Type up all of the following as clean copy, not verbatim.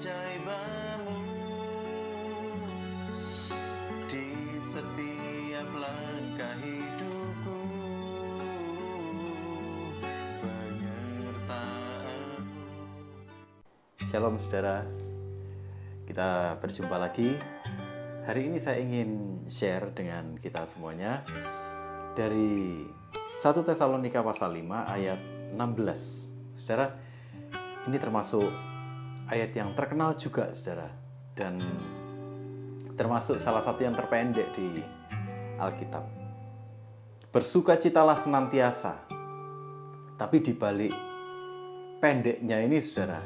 keajaibanmu di setiap langkah hidupku, penyertaanmu. Shalom saudara, kita berjumpa lagi. Hari ini saya ingin share dengan kita semuanya dari 1 Tesalonika pasal 5 ayat 16. Saudara, ini termasuk ayat yang terkenal juga saudara, dan termasuk salah satu yang terpendek di Alkitab. Bersukacitalah senantiasa. Tapi di balik pendeknya ini saudara,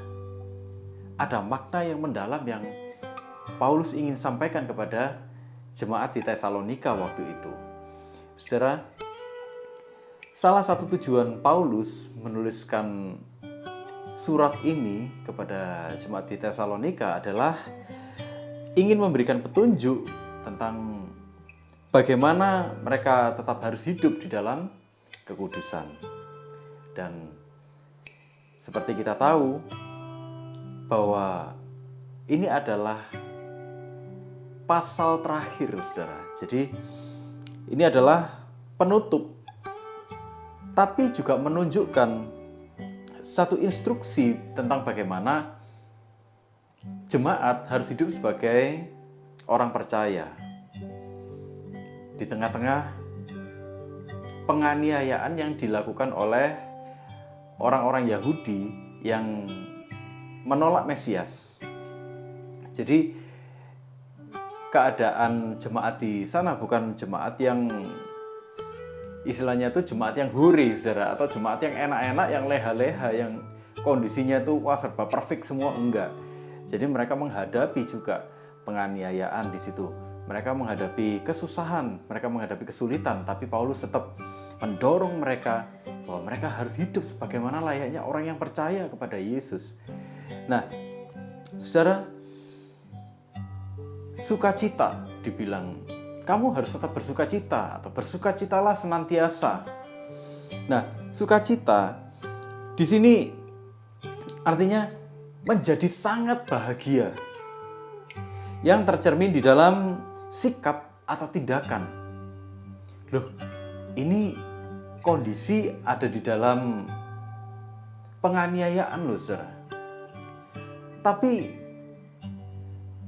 ada makna yang mendalam yang Paulus ingin sampaikan kepada jemaat di Tesalonika waktu itu. Saudara, salah satu tujuan Paulus menuliskan surat ini kepada jemaat di Tesalonika adalah ingin memberikan petunjuk tentang bagaimana mereka tetap harus hidup di dalam kekudusan. Dan seperti kita tahu bahwa ini adalah pasal terakhir, saudara. Jadi ini adalah penutup, tapi juga menunjukkan satu instruksi tentang bagaimana jemaat harus hidup sebagai orang percaya di tengah-tengah penganiayaan yang dilakukan oleh orang-orang Yahudi yang menolak Mesias. Jadi keadaan jemaat di sana bukan jemaat yang istilahnya itu jemaat yang huri, saudara, atau jemaat yang enak-enak, yang leha-leha, yang kondisinya itu wah serba perfect semua, enggak. Jadi mereka menghadapi juga penganiayaan di situ. Mereka menghadapi kesusahan, mereka menghadapi kesulitan, tapi Paulus tetap mendorong mereka bahwa mereka harus hidup sebagaimana layaknya orang yang percaya kepada Yesus. Nah, saudara, sukacita dibilang kamu harus tetap bersukacita atau bersukacitalah senantiasa. Nah, sukacita di sini artinya menjadi sangat bahagia yang tercermin di dalam sikap atau tindakan. Loh, ini kondisi ada di dalam penganiayaan loh, saudara. Tapi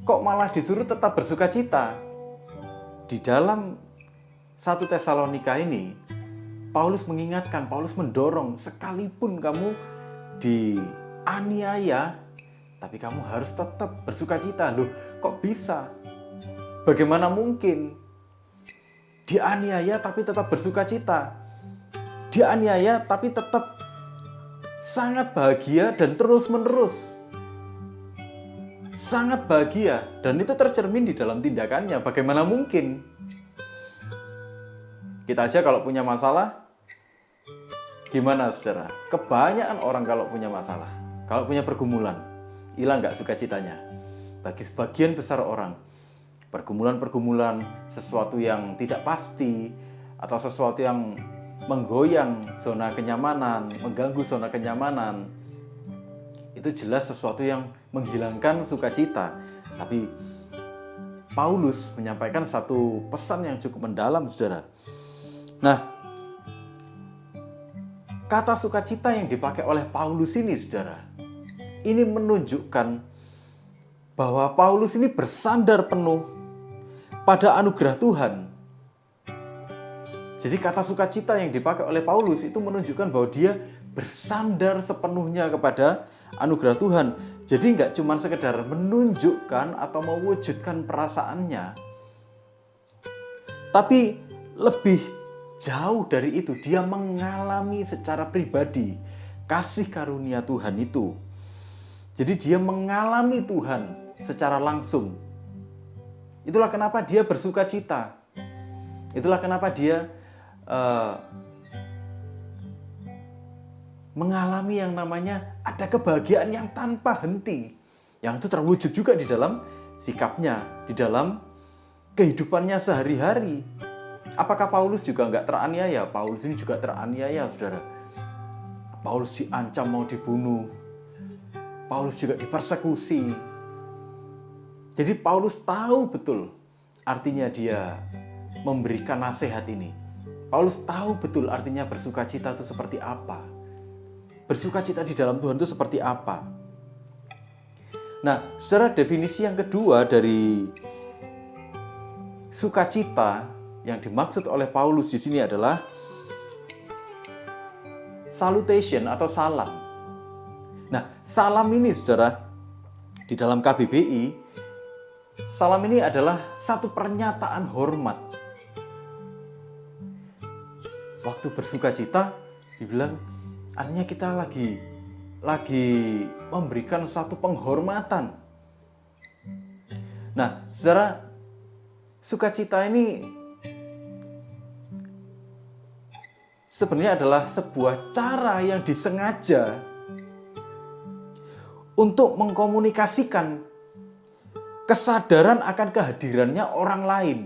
kok malah disuruh tetap bersukacita? Di dalam 1 Tesalonika ini, Paulus mengingatkan, Paulus mendorong, sekalipun kamu dianiaya, tapi kamu harus tetap bersukacita. Loh, kok bisa? Bagaimana mungkin? Dianiaya tapi tetap bersukacita. Dianiaya tapi tetap sangat bahagia dan terus-menerus. Sangat bahagia, dan itu tercermin di dalam tindakannya. Bagaimana mungkin? Kita aja kalau punya masalah, gimana saudara? Kebanyakan orang kalau punya masalah, kalau punya pergumulan, hilang gak sukacitanya? Bagi sebagian besar orang, pergumulan-pergumulan, sesuatu yang tidak pasti, atau sesuatu yang menggoyang zona kenyamanan, mengganggu zona kenyamanan, itu jelas sesuatu yang menghilangkan sukacita. Tapi Paulus menyampaikan satu pesan yang cukup mendalam, saudara. Nah, kata sukacita yang dipakai oleh Paulus ini, saudara, ini menunjukkan bahwa Paulus ini bersandar penuh pada anugerah Tuhan. Jadi kata sukacita yang dipakai oleh Paulus itu menunjukkan bahwa dia bersandar sepenuhnya kepada anugerah Tuhan. Jadi nggak cuma sekedar menunjukkan atau mewujudkan perasaannya, tapi lebih jauh dari itu, dia mengalami secara pribadi kasih karunia Tuhan itu. Jadi dia mengalami Tuhan secara langsung. Itulah kenapa dia bersukacita. Itulah kenapa dia mengalami yang namanya ada kebahagiaan yang tanpa henti. Yang itu terwujud juga di dalam sikapnya, di dalam kehidupannya sehari-hari. Apakah Paulus juga nggak teraniaya? Paulus ini juga teraniaya, saudara. Paulus diancam mau dibunuh. Paulus juga dipersekusi. Jadi Paulus tahu betul artinya dia memberikan nasihat ini. Paulus tahu betul artinya bersukacita itu seperti apa. Bersukacita di dalam Tuhan itu seperti apa. Nah, secara definisi yang kedua dari sukacita yang dimaksud oleh Paulus di sini adalah salutation atau salam. Nah, salam ini saudara, di dalam KBBI, salam ini adalah satu pernyataan hormat. Waktu bersukacita, dibilang artinya kita lagi memberikan satu penghormatan. Nah, saudara, sukacita ini sebenarnya adalah sebuah cara yang disengaja untuk mengkomunikasikan kesadaran akan kehadirannya orang lain.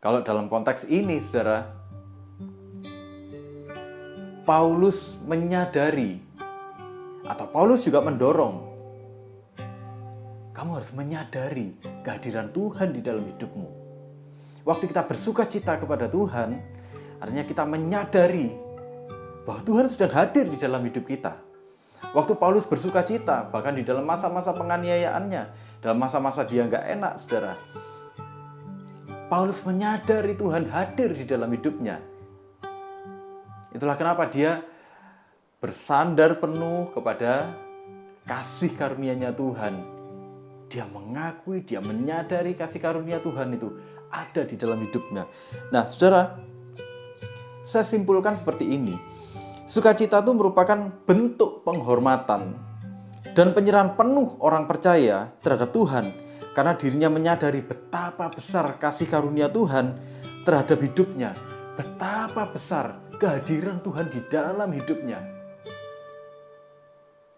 Kalau dalam konteks ini, saudara, Paulus menyadari, atau Paulus juga mendorong, kamu harus menyadari kehadiran Tuhan di dalam hidupmu. Waktu kita bersukacita kepada Tuhan, artinya kita menyadari bahwa Tuhan sedang hadir di dalam hidup kita. Waktu Paulus bersukacita, bahkan di dalam masa-masa penganiayaannya, dalam masa-masa dia nggak enak, saudara, Paulus menyadari Tuhan hadir di dalam hidupnya. Itulah kenapa dia bersandar penuh kepada kasih karunia-Nya Tuhan. Dia mengakui, dia menyadari kasih karunia Tuhan itu ada di dalam hidupnya. Nah, saudara, saya simpulkan seperti ini. Sukacita itu merupakan bentuk penghormatan dan penyerahan penuh orang percaya terhadap Tuhan karena dirinya menyadari betapa besar kasih karunia Tuhan terhadap hidupnya, betapa besar kehadiran Tuhan di dalam hidupnya.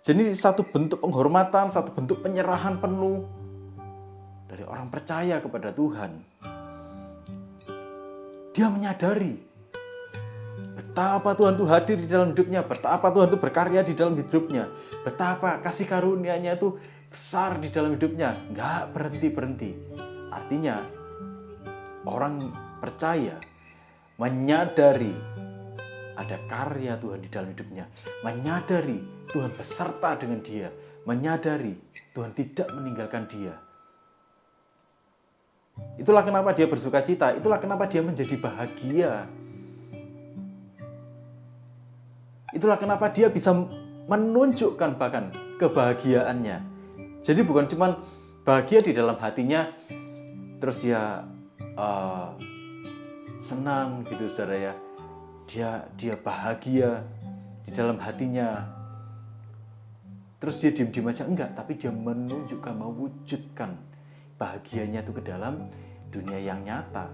Jadi satu bentuk penghormatan, satu bentuk penyerahan penuh dari orang percaya kepada Tuhan. Dia menyadari betapa Tuhan itu hadir di dalam hidupnya, betapa Tuhan itu berkarya di dalam hidupnya, betapa kasih karunia-Nya itu besar di dalam hidupnya, nggak berhenti-berhenti. Artinya orang percaya menyadari ada karya Tuhan di dalam hidupnya, menyadari Tuhan beserta dengan dia, menyadari Tuhan tidak meninggalkan dia. Itulah kenapa dia bersukacita, itulah kenapa dia menjadi bahagia. Itulah kenapa dia bisa menunjukkan bahkan kebahagiaannya. Jadi bukan cuma bahagia di dalam hatinya, terus dia senang gitu, saudara ya. Dia bahagia di dalam hatinya. Terus dia diam-diam aja, enggak, tapi dia menunjukkan, mewujudkan bahagianya itu ke dalam dunia yang nyata,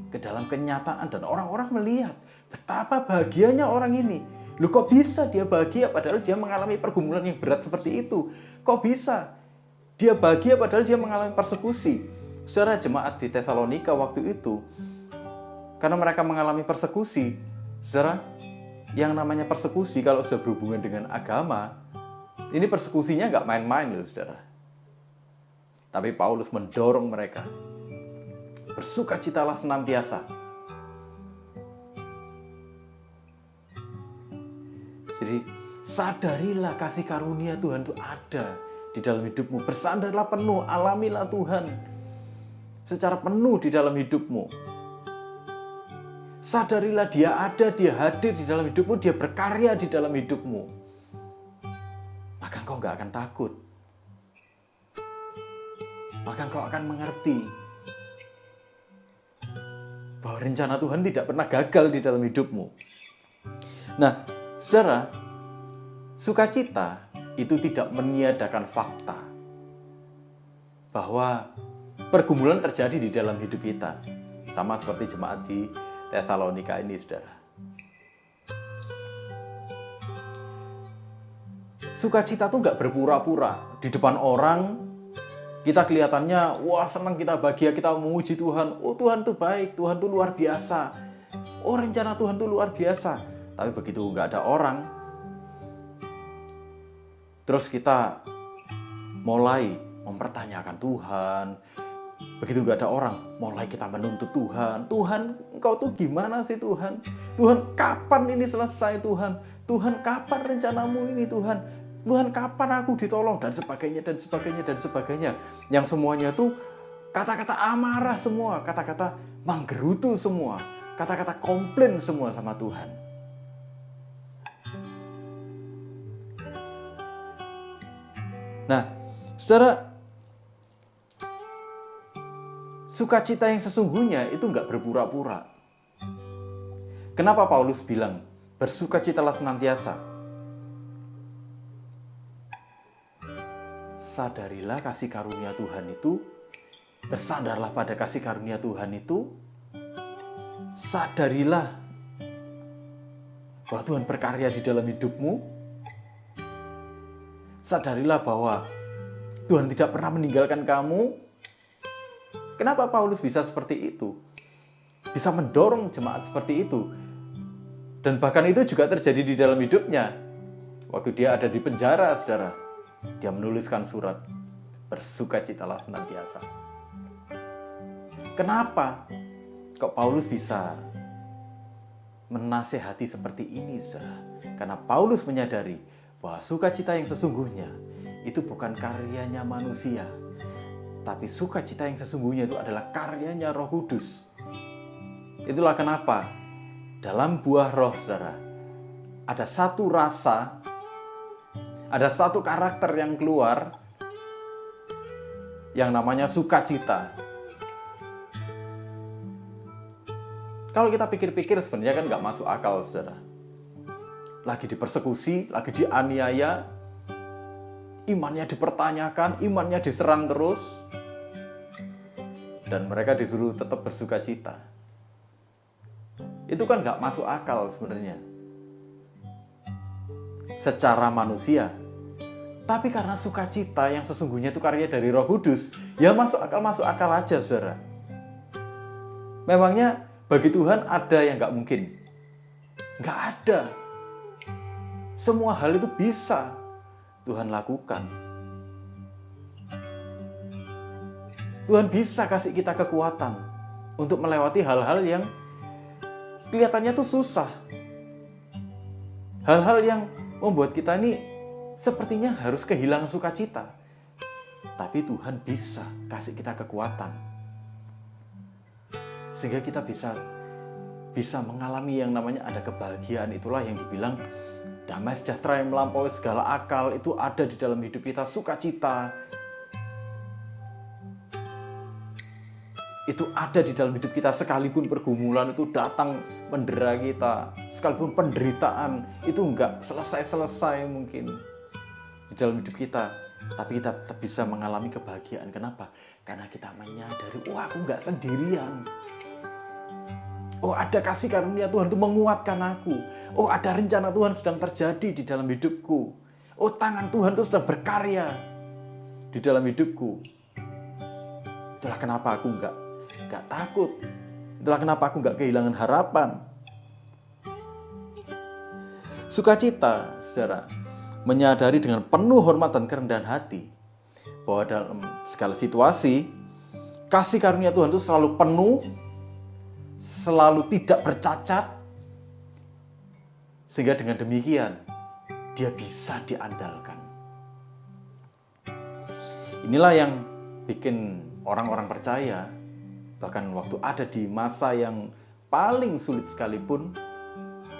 ke dalam kenyataan, dan orang-orang melihat betapa bahagianya orang ini. Loh, kok bisa dia bahagia padahal dia mengalami pergumulan yang berat seperti itu? Kok bisa dia bahagia padahal dia mengalami persekusi? Saudara, jemaat di Tesalonika waktu itu, karena mereka mengalami persekusi, saudara, yang namanya persekusi kalau sudah berhubungan dengan agama, ini persekusinya nggak main-main loh, saudara. Tapi Paulus mendorong mereka, bersukacitalah senantiasa. Jadi sadarilah kasih karunia Tuhan itu ada di dalam hidupmu. Bersandarlah penuh, alamilah Tuhan secara penuh di dalam hidupmu. Sadarilah dia ada, dia hadir di dalam hidupmu, dia berkarya di dalam hidupmu. Maka engkau gak akan takut. Maka engkau akan mengerti bahwa rencana Tuhan tidak pernah gagal di dalam hidupmu. Nah, saudara, sukacita itu tidak meniadakan fakta bahwa pergumulan terjadi di dalam hidup kita. Sama seperti jemaat di Tesalonika ini, saudara. Sukacita tuh nggak berpura-pura. Di depan orang, kita kelihatannya, wah senang, kita bahagia, kita memuji Tuhan. Oh, Tuhan tuh baik, Tuhan tuh luar biasa. Oh, rencana Tuhan tuh luar biasa. Tapi begitu nggak ada orang, terus kita mulai mempertanyakan Tuhan. Begitu gak ada orang, mulai kita menuntut Tuhan. Tuhan, engkau tuh gimana sih Tuhan? Tuhan, kapan ini selesai Tuhan? Tuhan, kapan rencanamu ini Tuhan? Tuhan, kapan aku ditolong? Dan sebagainya, dan sebagainya, dan sebagainya. Yang semuanya tuh kata-kata amarah semua, kata-kata manggerutu semua, kata-kata komplain semua sama Tuhan. Nah, saudara, sukacita yang sesungguhnya itu nggak berpura-pura. Kenapa Paulus bilang, bersukacitalah senantiasa? Sadarilah kasih karunia Tuhan itu, bersandarlah pada kasih karunia Tuhan itu, sadarilah bahwa Tuhan berkarya di dalam hidupmu, sadarilah bahwa Tuhan tidak pernah meninggalkan kamu. Kenapa Paulus bisa seperti itu? Bisa mendorong jemaat seperti itu. Dan bahkan itu juga terjadi di dalam hidupnya. Waktu dia ada di penjara, saudara, dia menuliskan surat, bersukacitalah senantiasa. Kenapa kok Paulus bisa menasehati seperti ini, saudara? Karena Paulus menyadari bahwa sukacita yang sesungguhnya itu bukan karyanya manusia, tapi sukacita yang sesungguhnya itu adalah karyanya Roh Kudus. Itulah kenapa dalam buah roh, saudara, ada satu rasa, ada satu karakter yang keluar yang namanya sukacita. Kalau kita pikir-pikir sebenarnya kan nggak masuk akal, saudara. Lagi dipersekusi, lagi dianiaya, imannya dipertanyakan, imannya diserang terus, dan mereka disuruh tetap bersukacita. Itu kan nggak masuk akal sebenarnya secara manusia. Tapi karena sukacita yang sesungguhnya itu karya dari Roh Kudus, ya masuk akal aja, saudara. Memangnya bagi Tuhan ada yang nggak mungkin? Nggak ada. Semua hal itu bisa Tuhan lakukan. Tuhan bisa kasih kita kekuatan untuk melewati hal-hal yang kelihatannya tuh susah. Hal-hal yang membuat kita ini sepertinya harus kehilangan sukacita. Tapi Tuhan bisa kasih kita kekuatan. Sehingga kita bisa mengalami yang namanya ada kebahagiaan. Itulah yang dibilang damai sejahtera yang melampaui segala akal itu ada di dalam hidup kita. Sukacita itu ada di dalam hidup kita, sekalipun pergumulan itu datang mendera kita, sekalipun penderitaan itu enggak selesai-selesai mungkin di dalam hidup kita, tapi kita tetap bisa mengalami kebahagiaan. Kenapa? Karena kita menyadari, aku enggak sendirian. Ada kasih karunia Tuhan itu menguatkan aku. Ada rencana Tuhan sedang terjadi di dalam hidupku. Tangan Tuhan itu sedang berkarya di dalam hidupku. Itulah kenapa aku enggak takut. Itulah kenapa aku enggak kehilangan harapan. Sukacita, saudara, menyadari dengan penuh hormat dan kerendahan hati bahwa dalam segala situasi kasih karunia Tuhan itu selalu penuh, selalu tidak bercacat, sehingga dengan demikian dia bisa diandalkan. Inilah yang bikin orang-orang percaya, bahkan waktu ada di masa yang paling sulit sekalipun,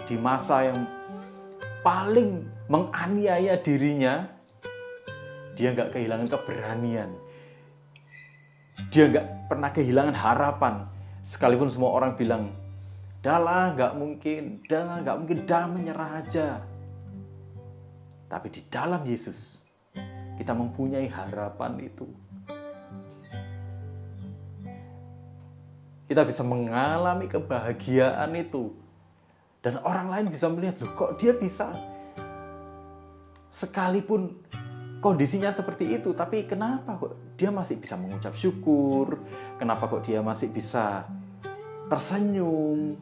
di masa yang paling menganiaya dirinya, dia nggak kehilangan keberanian, dia nggak pernah kehilangan harapan. Sekalipun semua orang bilang, dah nggak mungkin, dah menyerah aja. Tapi di dalam Yesus, kita mempunyai harapan itu. Kita bisa mengalami kebahagiaan itu. Dan orang lain bisa melihat, loh kok dia bisa? Sekalipun kondisinya seperti itu, tapi kenapa kok dia masih bisa mengucap syukur? Kenapa kok dia masih bisa tersenyum?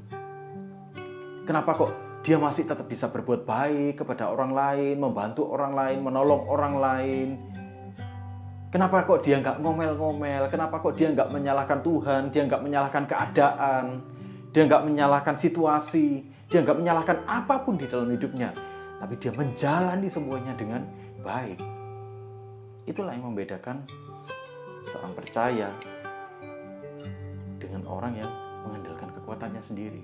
Kenapa kok dia masih tetap bisa berbuat baik kepada orang lain, membantu orang lain, menolong orang lain? Kenapa kok dia nggak ngomel-ngomel? Kenapa kok dia nggak menyalahkan Tuhan? Dia nggak menyalahkan keadaan? Dia nggak menyalahkan situasi? Dia nggak menyalahkan apapun di dalam hidupnya? Tapi dia menjalani semuanya dengan baik. Itulah yang membedakan seorang percaya dengan orang yang mengandalkan kekuatannya sendiri.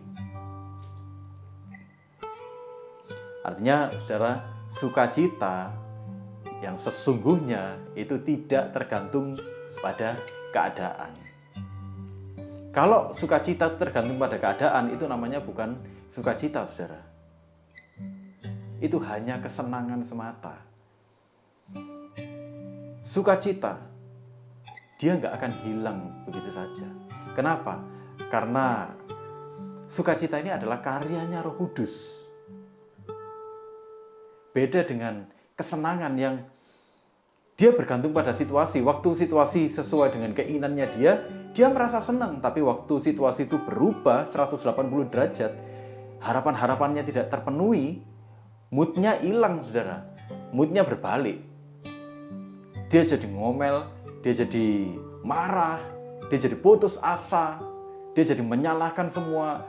Artinya, saudara, sukacita yang sesungguhnya itu tidak tergantung pada keadaan. Kalau sukacita itu tergantung pada keadaan, itu namanya bukan sukacita, saudara. Itu hanya kesenangan semata. Sukacita, dia nggak akan hilang begitu saja. Kenapa? Karena sukacita ini adalah karyanya Roh Kudus. Beda dengan kesenangan yang dia bergantung pada situasi. Waktu situasi sesuai dengan keinginannya dia merasa senang. Tapi waktu situasi itu berubah 180 derajat, harapan-harapannya tidak terpenuhi, moodnya hilang, saudara. Moodnya berbalik. Dia jadi ngomel, dia jadi marah, dia jadi putus asa, dia jadi menyalahkan semua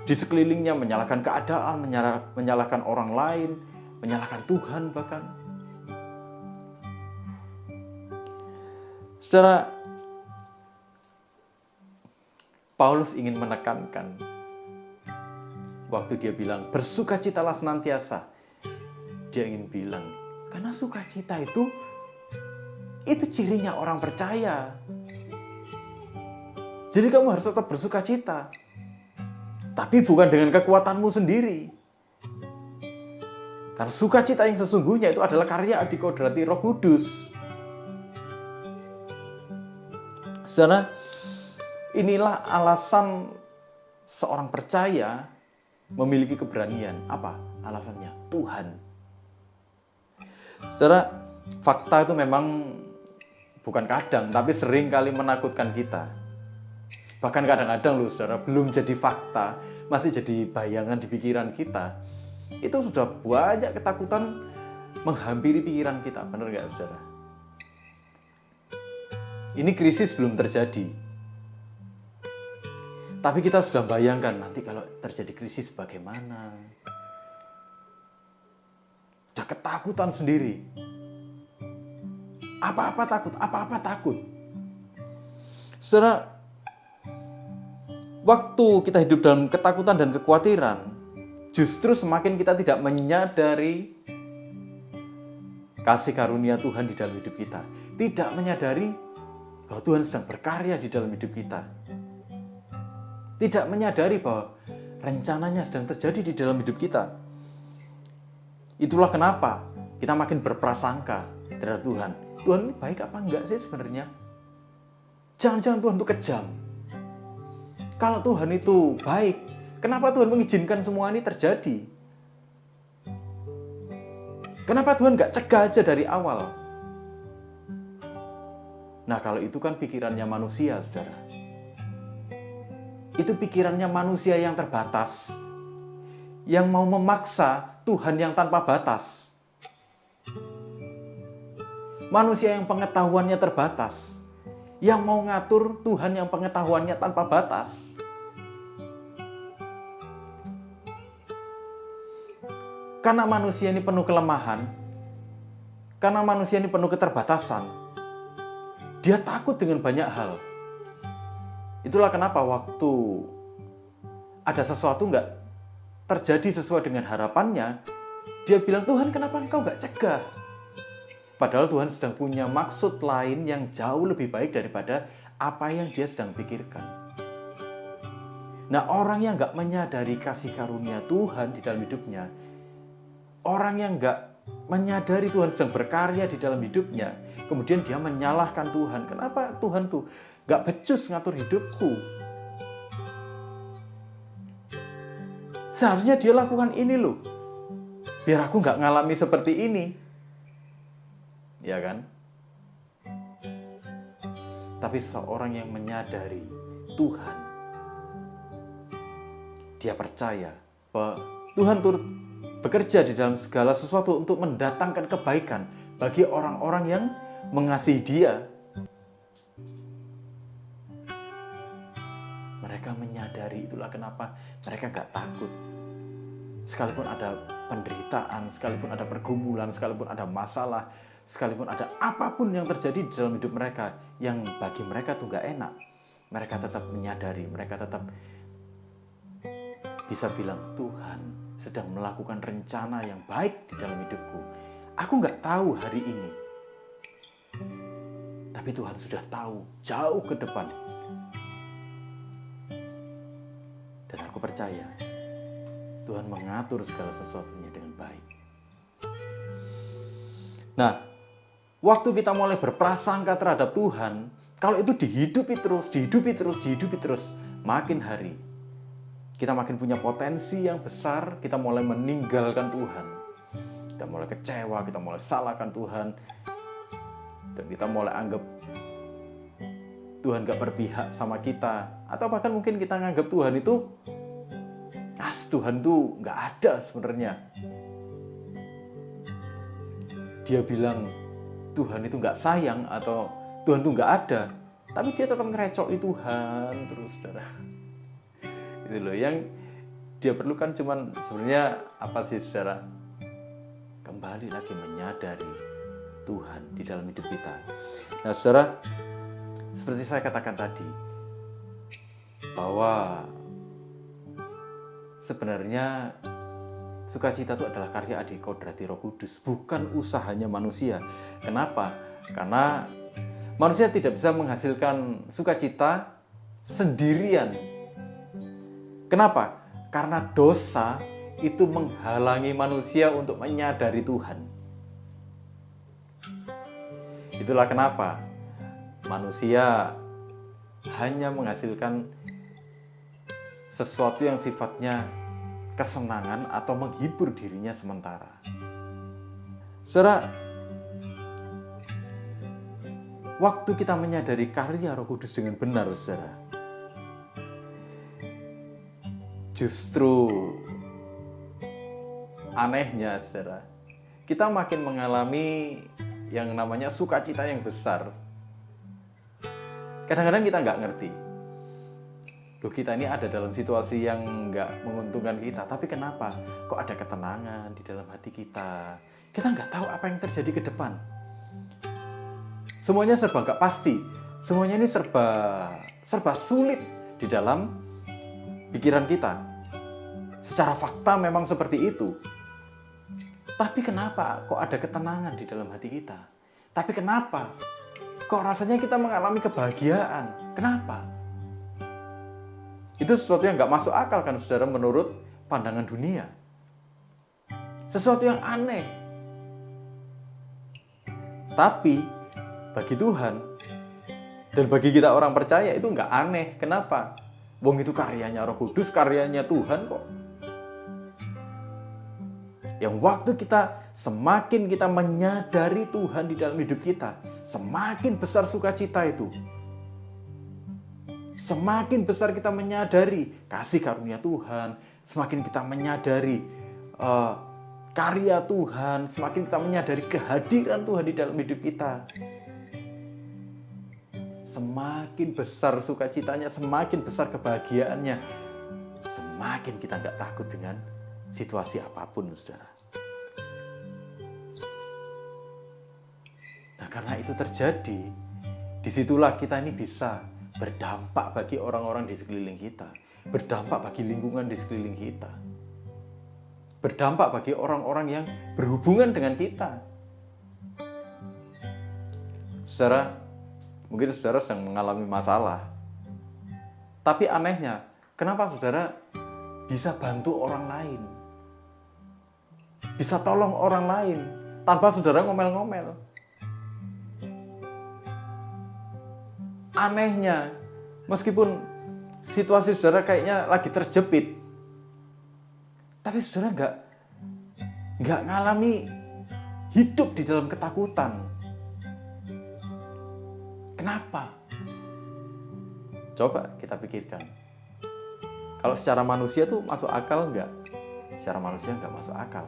di sekelilingnya, menyalahkan keadaan, menyalahkan orang lain, menyalahkan Tuhan bahkan. Saudara, Paulus ingin menekankan waktu dia bilang bersukacitalah senantiasa. Dia ingin bilang karena sukacita itu cirinya orang percaya. Jadi kamu harus tetap bersukacita, tapi bukan dengan kekuatanmu sendiri. Karena sukacita yang sesungguhnya itu adalah karya adikodrati Roh Kudus. Saudara, inilah alasan seorang percaya memiliki keberanian. Apa alasannya? Tuhan. Saudara, fakta itu memang bukan kadang, tapi sering kali menakutkan kita. Bahkan kadang-kadang loh, saudara, belum jadi fakta, masih jadi bayangan di pikiran kita. Itu sudah banyak ketakutan menghampiri pikiran kita. Benar nggak, saudara? Ini krisis belum terjadi. Tapi kita sudah bayangkan nanti kalau terjadi krisis bagaimana. Sudah ketakutan sendiri. Apa-apa takut, apa-apa takut. Saudara, waktu kita hidup dalam ketakutan dan kekhawatiran, justru semakin kita tidak menyadari kasih karunia Tuhan di dalam hidup kita. Tidak menyadari bahwa Tuhan sedang berkarya di dalam hidup kita. Tidak menyadari bahwa rencananya sedang terjadi di dalam hidup kita. Itulah kenapa kita makin berprasangka terhadap Tuhan. Tuhan ini baik apa enggak sih sebenarnya? Jangan-jangan Tuhan itu kejam. Kalau Tuhan itu baik, kenapa Tuhan mengizinkan semua ini terjadi? Kenapa Tuhan nggak cegah aja dari awal? Nah, kalau itu kan pikirannya manusia, saudara. Itu pikirannya manusia yang terbatas, yang mau memaksa Tuhan yang tanpa batas. Manusia yang pengetahuannya terbatas, yang mau ngatur Tuhan yang pengetahuannya tanpa batas. Karena manusia ini penuh kelemahan, karena manusia ini penuh keterbatasan, dia takut dengan banyak hal. Itulah kenapa waktu ada sesuatu nggak terjadi sesuai dengan harapannya, dia bilang, Tuhan kenapa engkau nggak cegah? Padahal Tuhan sedang punya maksud lain yang jauh lebih baik daripada apa yang dia sedang pikirkan. Nah, orang yang nggak menyadari kasih karunia Tuhan di dalam hidupnya, orang yang nggak menyadari Tuhan sedang berkarya di dalam hidupnya, kemudian dia menyalahkan Tuhan. Kenapa Tuhan tuh nggak becus ngatur hidupku? Seharusnya dia lakukan ini loh, biar aku nggak ngalami seperti ini. Ya kan? Tapi seorang yang menyadari Tuhan, dia percaya bahwa Tuhan turut bekerja di dalam segala sesuatu untuk mendatangkan kebaikan bagi orang-orang yang mengasihi Dia. Mereka menyadari, itulah kenapa mereka gak takut. Sekalipun ada penderitaan, sekalipun ada pergumulan, sekalipun ada masalah, sekalipun ada apapun yang terjadi di dalam hidup mereka yang bagi mereka tuh gak enak, mereka tetap menyadari, mereka tetap bisa bilang, Tuhan sedang melakukan rencana yang baik di dalam hidupku. Aku gak tahu hari ini, tapi Tuhan sudah tahu jauh ke depan. Dan aku percaya Tuhan mengatur segala sesuatunya dengan baik. Nah, waktu kita mulai berprasangka terhadap Tuhan, kalau itu dihidupi terus, makin hari kita makin punya potensi yang besar, kita mulai meninggalkan Tuhan. Kita mulai kecewa, kita mulai salahkan Tuhan, dan kita mulai anggap Tuhan gak berpihak sama kita. Atau bahkan mungkin kita nganggap Tuhan itu, Tuhan tuh gak ada sebenarnya. Dia bilang Tuhan itu gak sayang atau Tuhan tuh gak ada, tapi dia tetap ngerecoki Tuhan terus, saudara. Itu loh yang dia perlukan, cuman sebenarnya apa sih, saudara? Kembali lagi menyadari Tuhan di dalam hidup kita. Nah, saudara, seperti saya katakan tadi, bahwa sebenarnya sukacita itu adalah karya Adi Kodrati Roh Kudus, bukan usahanya manusia. Kenapa? Karena manusia tidak bisa menghasilkan sukacita sendirian. Kenapa? Karena dosa itu menghalangi manusia untuk menyadari Tuhan. Itulah kenapa manusia hanya menghasilkan sesuatu yang sifatnya kesenangan atau menghibur dirinya sementara. Saudara, waktu kita menyadari karya Roh Kudus dengan benar, saudara, justru anehnya, saudara, kita makin mengalami yang namanya sukacita yang besar. Kadang-kadang kita nggak ngerti, loh, kita ini ada dalam situasi yang nggak menguntungkan kita, tapi kenapa kok ada ketenangan di dalam hati kita? Kita nggak tahu apa yang terjadi ke depan. Semuanya serba nggak pasti, semuanya ini serba sulit di dalam pikiran kita. Secara fakta memang seperti itu. Tapi kenapa kok ada ketenangan di dalam hati kita? Tapi kenapa kok rasanya kita mengalami kebahagiaan? Kenapa? Itu sesuatu yang nggak masuk akal kan, saudara, menurut pandangan dunia. Sesuatu yang aneh. Tapi bagi Tuhan dan bagi kita orang percaya itu nggak aneh. Kenapa? Wong itu karyanya Roh Kudus, karyanya Tuhan kok. Yang waktu semakin kita menyadari Tuhan di dalam hidup kita, semakin besar sukacita itu. Semakin besar kita menyadari kasih karunia Tuhan, semakin kita menyadari karya Tuhan, semakin kita menyadari kehadiran Tuhan di dalam hidup kita. Semakin besar sukacitanya, semakin besar kebahagiaannya, semakin kita nggak takut dengan situasi apapun, saudara. Nah, karena itu terjadi, disitulah kita ini bisa berdampak bagi orang-orang di sekeliling kita, berdampak bagi lingkungan di sekeliling kita, berdampak bagi orang-orang yang berhubungan dengan kita. Saudara, mungkin saudara sedang mengalami masalah, tapi anehnya, kenapa saudara bisa bantu orang lain, bisa tolong orang lain tanpa saudara ngomel-ngomel? Anehnya, meskipun situasi saudara kayaknya lagi terjepit, tapi saudara nggak ngalami hidup di dalam ketakutan. Kenapa? Coba kita pikirkan. Kalau secara manusia tuh masuk akal nggak? Secara manusia nggak masuk akal.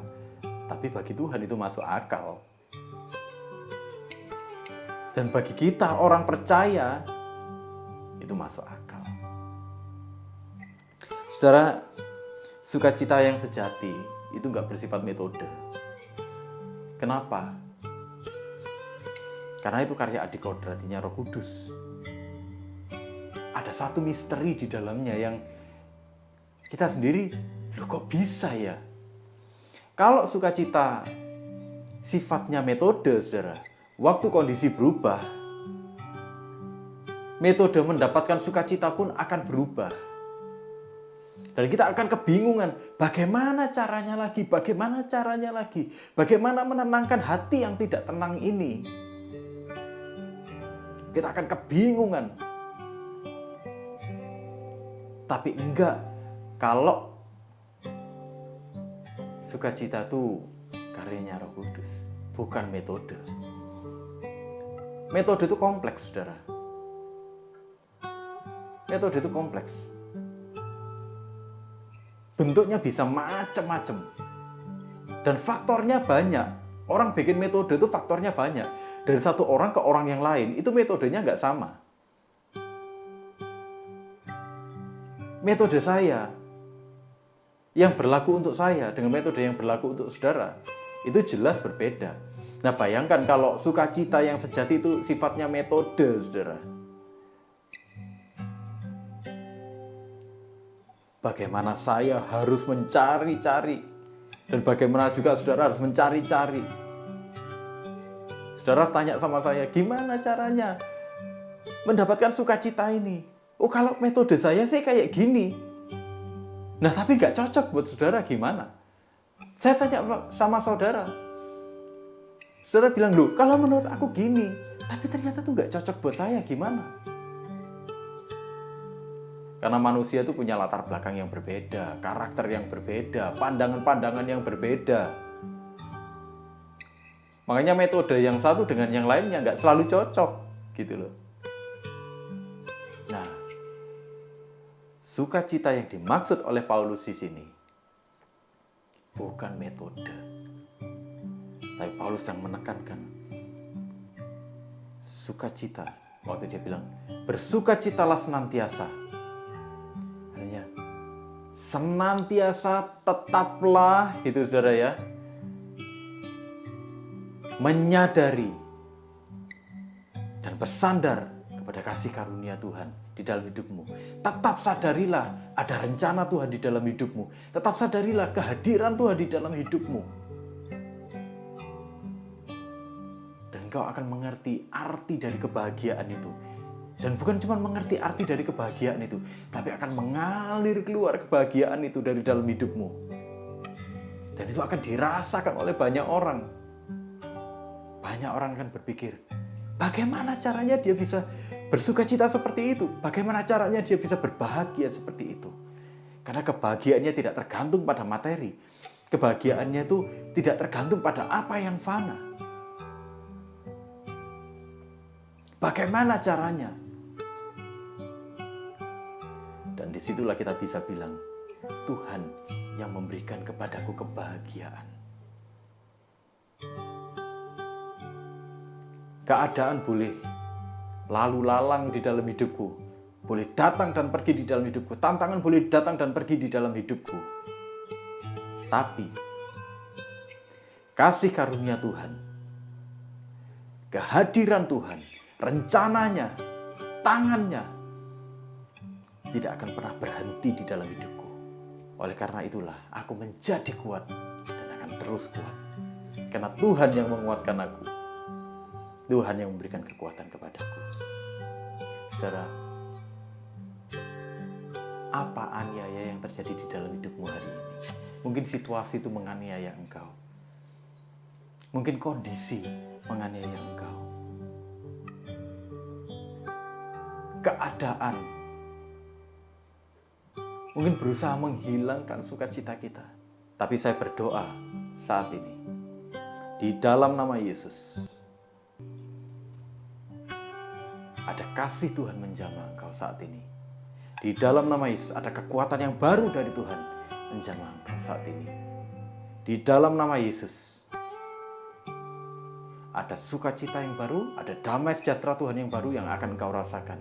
Tapi bagi Tuhan itu masuk akal. Dan bagi kita orang percaya, itu masuk akal. Saudara, sukacita yang sejati itu nggak bersifat metode. Kenapa? Karena itu karya adikodratinya Roh Kudus. Ada satu misteri di dalamnya yang kita sendiri, loh kok bisa ya? Kalau sukacita sifatnya metode, saudara, waktu kondisi berubah, metode mendapatkan sukacita pun akan berubah. Dan kita akan kebingungan, bagaimana caranya lagi, bagaimana menenangkan hati yang tidak tenang ini. Kita akan kebingungan. Tapi enggak, kalau sukacita itu karyanya Roh Kudus, bukan metode. Metode itu kompleks, saudara. Metode itu kompleks. Bentuknya bisa macam-macam. Dan faktornya banyak. Orang bikin metode itu faktornya banyak. Dari satu orang ke orang yang lain, itu metodenya nggak sama. Metode saya yang berlaku untuk saya dengan metode yang berlaku untuk saudara itu jelas berbeda. Nah, bayangkan kalau sukacita yang sejati itu sifatnya metode, saudara. Bagaimana saya harus mencari-cari dan bagaimana juga saudara harus mencari-cari. Saudara tanya sama saya, gimana caranya mendapatkan sukacita ini? Oh, kalau metode saya sih kayak gini. Nah, tapi nggak cocok buat saudara, gimana? Saya tanya sama saudara. Saudara bilang, loh, kalau menurut aku gini. Tapi ternyata tuh nggak cocok buat saya, gimana? Karena manusia itu punya latar belakang yang berbeda, karakter yang berbeda, pandangan-pandangan yang berbeda. Makanya metode yang satu dengan yang lainnya nggak selalu cocok, gitu loh. Nah, sukacita yang dimaksud oleh Paulus di sini bukan metode. Tapi Paulus yang menekankan sukacita. Waktu dia bilang, bersukacitalah senantiasa. Artinya, senantiasa tetaplah, gitu saudara ya. Menyadari dan bersandar kepada kasih karunia Tuhan di dalam hidupmu. Tetap sadarilah ada rencana Tuhan di dalam hidupmu. Tetap sadarilah kehadiran Tuhan di dalam hidupmu. Dan kau akan mengerti arti dari kebahagiaan itu. Dan bukan cuma mengerti arti dari kebahagiaan itu, tapi akan mengalir keluar kebahagiaan itu dari dalam hidupmu. Dan itu akan dirasakan oleh banyak orang. Banyak orang akan berpikir, bagaimana caranya dia bisa bersukacita seperti itu? Bagaimana caranya dia bisa berbahagia seperti itu? Karena kebahagiaannya tidak tergantung pada materi. Kebahagiaannya itu tidak tergantung pada apa yang fana. Bagaimana caranya? Dan disitulah kita bisa bilang, Tuhan yang memberikan kepadaku kebahagiaan. Keadaan boleh lalu lalang di dalam hidupku, boleh datang dan pergi di dalam hidupku, tantangan boleh datang dan pergi di dalam hidupku. Tapi kasih karunia Tuhan, kehadiran Tuhan, rencananya, tangannya tidak akan pernah berhenti di dalam hidupku. Oleh karena itulah aku menjadi kuat dan akan terus kuat. Karena Tuhan yang menguatkan aku. Tuhan yang memberikan kekuatan kepadaku. Saudara, apa aniaya yang terjadi di dalam hidupmu hari ini? Mungkin situasi itu menganiaya engkau. Mungkin kondisi menganiaya engkau. Keadaan mungkin berusaha menghilangkan sukacita kita. Tapi saya berdoa saat ini, di dalam nama Yesus, ada kasih Tuhan menjamah engkau saat ini. Di dalam nama Yesus ada kekuatan yang baru dari Tuhan menjamah engkau saat ini. Di dalam nama Yesus Ada sukacita yang baru, ada damai sejahtera Tuhan yang baru yang akan engkau rasakan.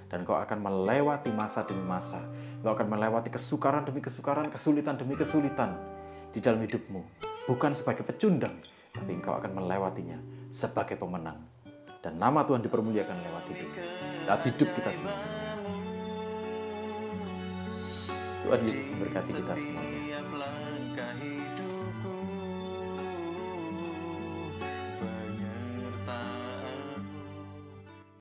Dan kau akan melewati masa demi masa. Kau akan melewati kesukaran demi kesukaran, kesulitan demi kesulitan di dalam hidupmu. Bukan sebagai pecundang, tapi engkau akan melewatinya sebagai pemenang. Dan nama Tuhan dipermuliakan lewat hidup kita semua. Tuhan Yesus memberkati kita semuanya.